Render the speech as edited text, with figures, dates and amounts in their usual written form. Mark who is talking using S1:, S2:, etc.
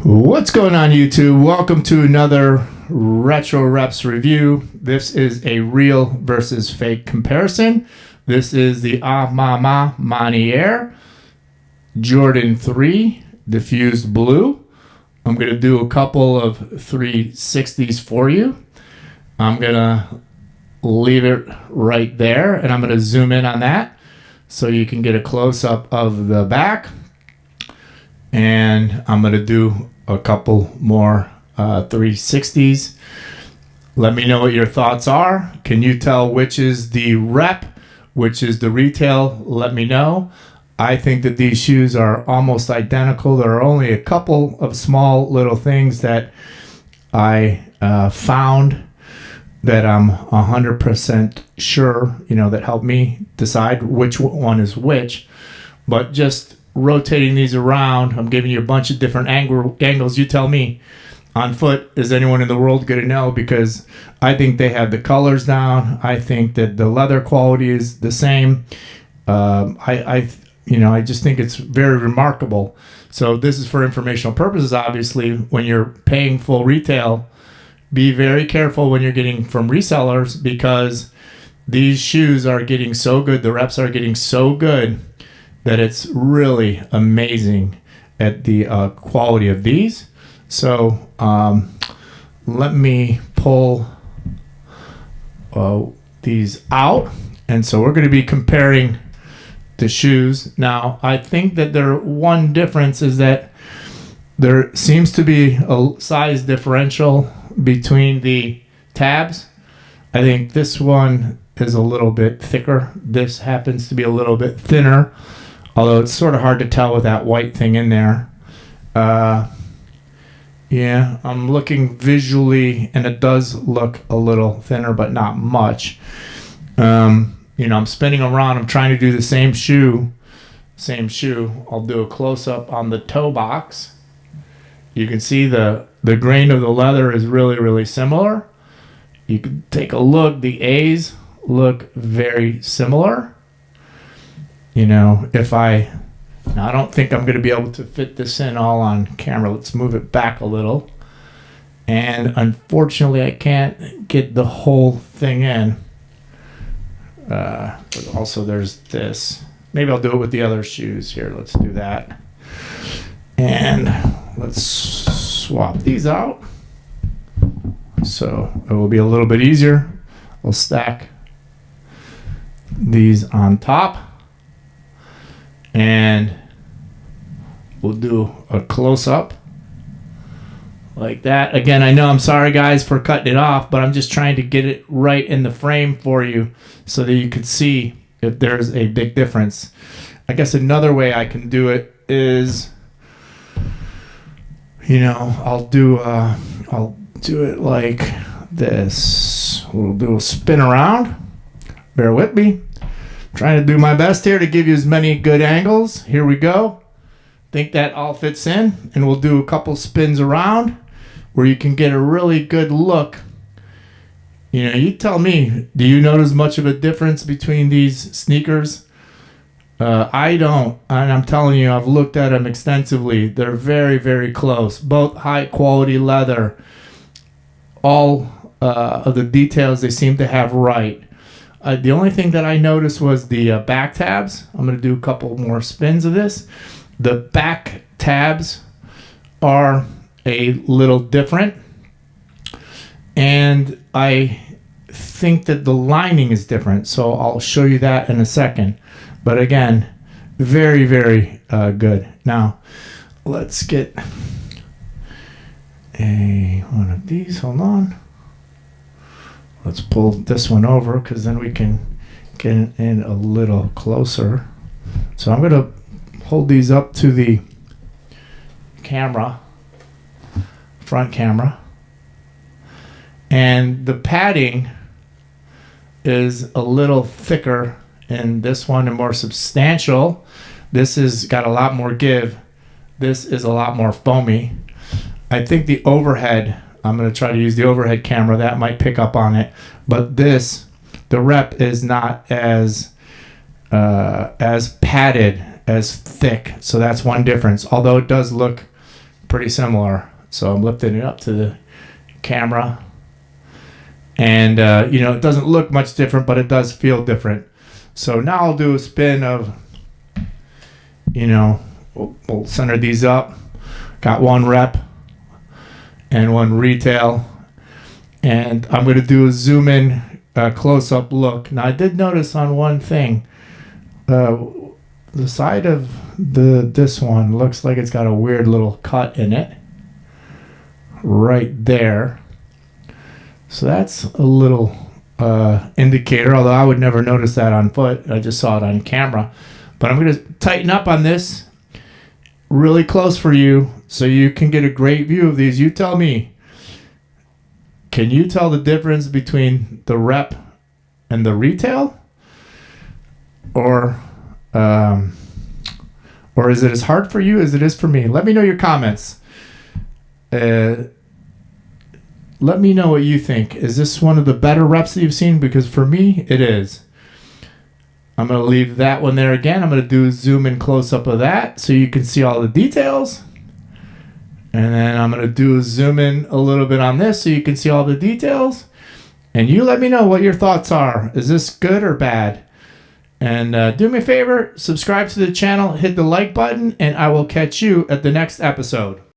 S1: What's going on, YouTube? Welcome to another Retro Reps review. This is a real versus fake comparison. This is the A Ma Maniére Jordan 3 Diffused Blue. I'm going to do a couple of 360s for you. I'm going to leave it right there, and I'm going to zoom in on that so you can get a close-up of the back. And I'm going to do a couple more 360s. Let me know what your thoughts are. Can you tell which is the rep, which is the retail? Let me know. I think that these shoes are almost identical. There are only a couple of small little things that I found that I'm 100% sure, that help me decide which one is which. But just rotating these around, I'm giving you a bunch of different angles. You tell me. On foot, is anyone in the world going to know? Because I think they have the colors down. I think that the leather quality is the same. I just think it's very remarkable. So this is for informational purposes. Obviously, when you're paying full retail, be very careful when you're getting from resellers, because these shoes are getting so good. The reps are getting so good that it's really amazing at the quality of these. So let me pull these out. And so we're going to be comparing the shoes. Now, I think that one difference is that there seems to be a size differential between the tabs. I think this one is a little bit thicker. This happens to be a little bit thinner, although it's sort of hard to tell with that white thing in there. Yeah, I'm looking visually, and it does look a little thinner, but not much. I'm spinning around. I'm trying to do the same shoe. I'll do a close-up on the toe box. You can see the grain of the leather is really, really similar. You can take a look. The A's look very similar. I don't think I'm going to be able to fit this in all on camera. Let's move it back a little. And unfortunately, I can't get the whole thing in. But also, there's this. Maybe I'll do it with the other shoes here. Let's do that. And let's swap these out. So it will be a little bit easier. We'll stack these on top. And we'll do a close-up like that. Again, I know, I'm sorry guys for cutting it off, but I'm just trying to get it right in the frame for you so that you can see if there's a big difference. I guess another way I can do it is, I'll do it like this. We'll do a spin around. Bear with me. Trying to do my best here to give you as many good angles. Here we go. Think that all fits in, and we'll do a couple spins around where you can get a really good look. You tell me, do you notice much of a difference between these sneakers? I don't, and I'm telling you, I've looked at them extensively. They're very, very close. Both high quality leather. All of the details they seem to have right. The only thing that I noticed was the back tabs. I'm going to do a couple more spins of this. The back tabs are a little different. And I think that the lining is different. So I'll show you that in a second. But again, very, very good. Now, let's get one of these. Hold on. Let's pull this one over, because then we can get in a little closer. So I'm going to hold these up to the camera, front camera. And the padding is a little thicker in this one and more substantial. This has got a lot more give. This is a lot more foamy. I think the overhead, I'm going to try to use the overhead camera. That might pick up on it. But the rep is not as padded, as thick. So that's one difference. Although it does look pretty similar. So I'm lifting it up to the camera. And, you know, it doesn't look much different, but it does feel different. So now I'll do a spin of, you know, we'll center these up. Got one rep and one retail. And I'm going to do a zoom in close-up look. Now I did notice on one thing, the side of this one looks like it's got a weird little cut in it right there. So that's a little indicator, although I would never notice that on foot. I just saw it on camera. But I'm going to tighten up on this really close for you so you can get a great view of these. You tell me. Can you tell the difference between the rep and the retail? Or is it as hard for you as it is for me? Let me know your comments. Let me know what you think. Is this one of the better reps that you've seen? Because for me, it is. I'm going to leave that one there again. I'm going to do a zoom in close up of that so you can see all the details. And then I'm going to do a zoom in a little bit on this so you can see all the details. And you let me know what your thoughts are. Is this good or bad? And do me a favor, subscribe to the channel, hit the like button, and I will catch you at the next episode.